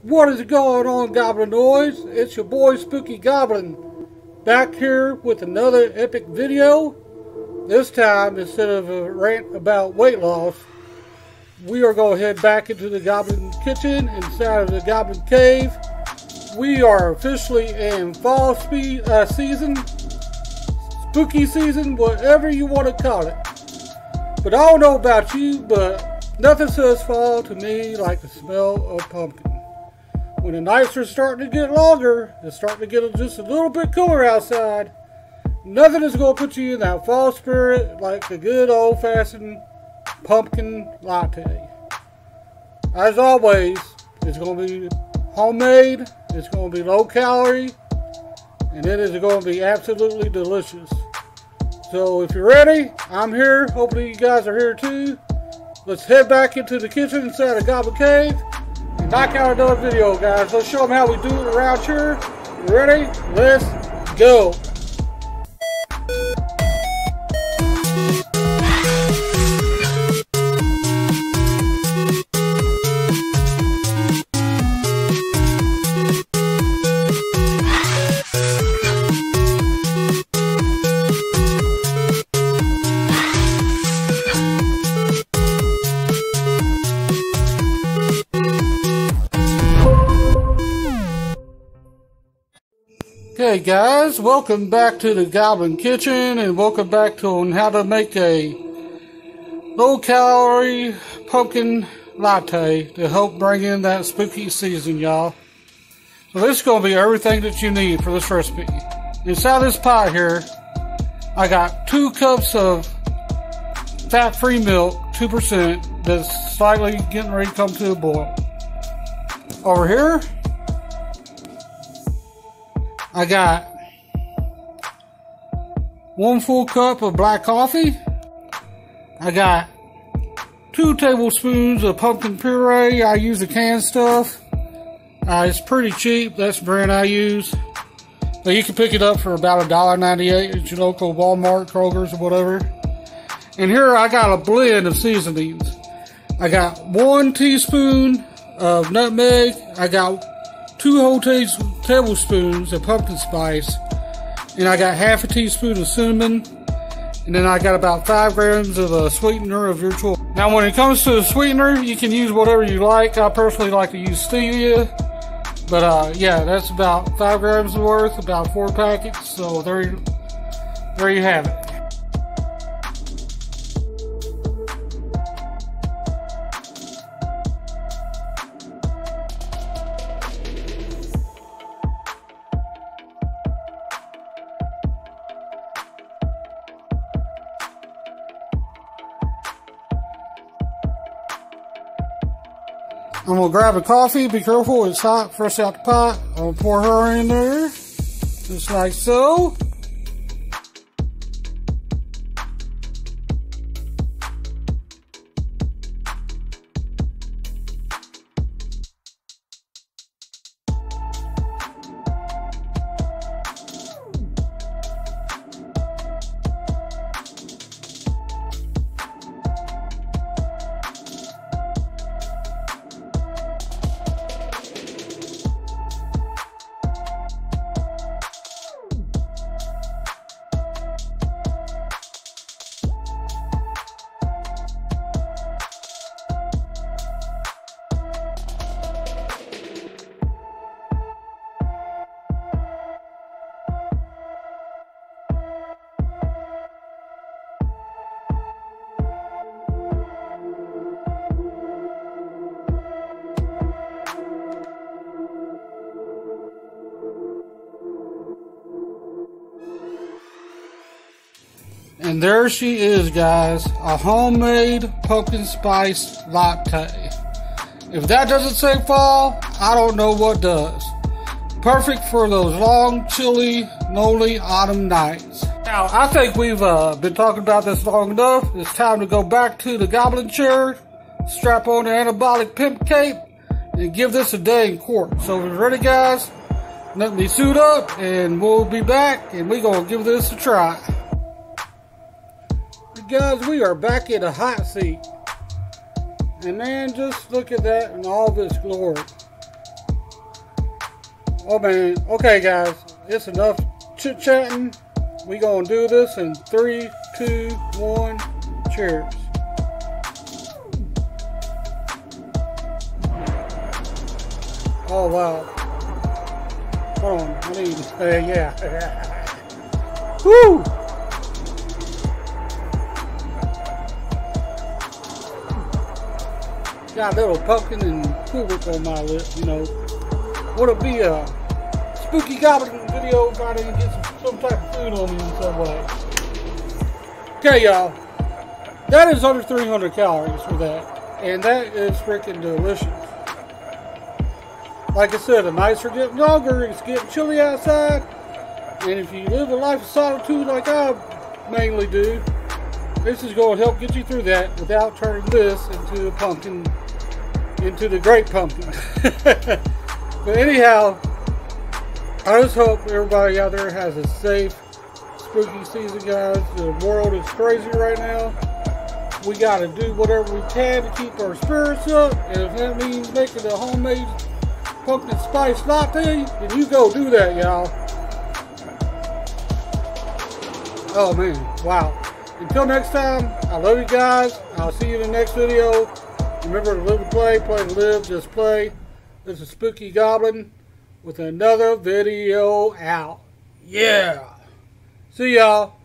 What is going on, Goblin Noise? It's your boy Spooky Goblin, back here with another epic video. This time, instead of a rant about weight loss, we are going to head back into the Goblin Kitchen inside of the Goblin Cave. We are officially in fall season, spooky season, whatever you want to call it. But I don't know about you, but nothing says fall to me like the smell of pumpkin. When the nights are starting to get longer, it's starting to get just a little bit cooler outside. Nothing is going to put you in that fall spirit like the good old-fashioned pumpkin latte. As always, it's going to be homemade, it's going to be low calorie, and it is going to be absolutely delicious. So if you're ready, I'm here. Hopefully you guys are here too. Let's head back into the kitchen inside the Goblin Cave and knock out another video, guys. Let's show them how we do it around here. You ready? Let's go. Hey guys, welcome back to the Goblin Kitchen and welcome back to how to make a low calorie pumpkin latte to help bring in that spooky season, y'all. So this is going to be everything that you need for this recipe. Inside this pot here, I got 2 cups of fat-free milk, 2%, that's slightly getting ready to come to a boil. Over here, I got 1 full cup of black coffee. I got 2 tablespoons of pumpkin puree. I use the canned stuff. It's pretty cheap. That's the brand I use. But you can pick it up for about $1.98 at your local Walmart, Kroger's, or whatever. And here I got a blend of seasonings. I got 1 teaspoon of nutmeg. I got 2 whole tablespoons of pumpkin spice, and I got half a teaspoon of cinnamon, and then I got about 5 grams of a sweetener of your choice. Now when it comes to the sweetener, you can use whatever you like. I personally like to use stevia, but yeah, that's about 5 grams worth, about 4 packets, so there you have it. I'm going to grab a coffee. Be careful, it's hot, fresh out the pot. I'm going to pour her in there, just like so. And there she is, guys, a homemade pumpkin spice latte. If that doesn't say fall, I don't know what does. Perfect for those long, chilly, lonely autumn nights. Now, I think we've been talking about this long enough. It's time to go back to the Goblin chair, strap on the anabolic pimp cape, and give this a day in court. So if you're ready, guys, let me suit up, and we'll be back, and we're going to give this a try. Guys, we are back in the hot seat. And man, just look at that in all of its glory. Oh man, okay guys, it's enough chit-chatting. We gonna do this in 3, 2, 1, cheers. Oh wow. Hold on, I need, yeah. Woo! Got a little pumpkin and kulik on my lip, you know. Would it be a spooky goblin video if I didn't get some type of food on me in some way? Okay, y'all. That is under 300 calories for that. And that is freaking delicious. Like I said, the nights are getting longer. It's getting chilly outside. And if you live a life of solitude like I mainly do, this is going to help get you through that without turning this into a pumpkin, into the great pumpkin. But anyhow, I just hope everybody out there has a safe, spooky season, guys. The world is crazy right now. We got to do whatever we can to keep our spirits up. And if that means making a homemade pumpkin spice latte, then you go do that, y'all. Oh man, wow. Until next time, I love you guys. I'll see you in the next video. Remember to live to play to live, just play. This is Spooky Goblin with another video out. Yeah. See y'all.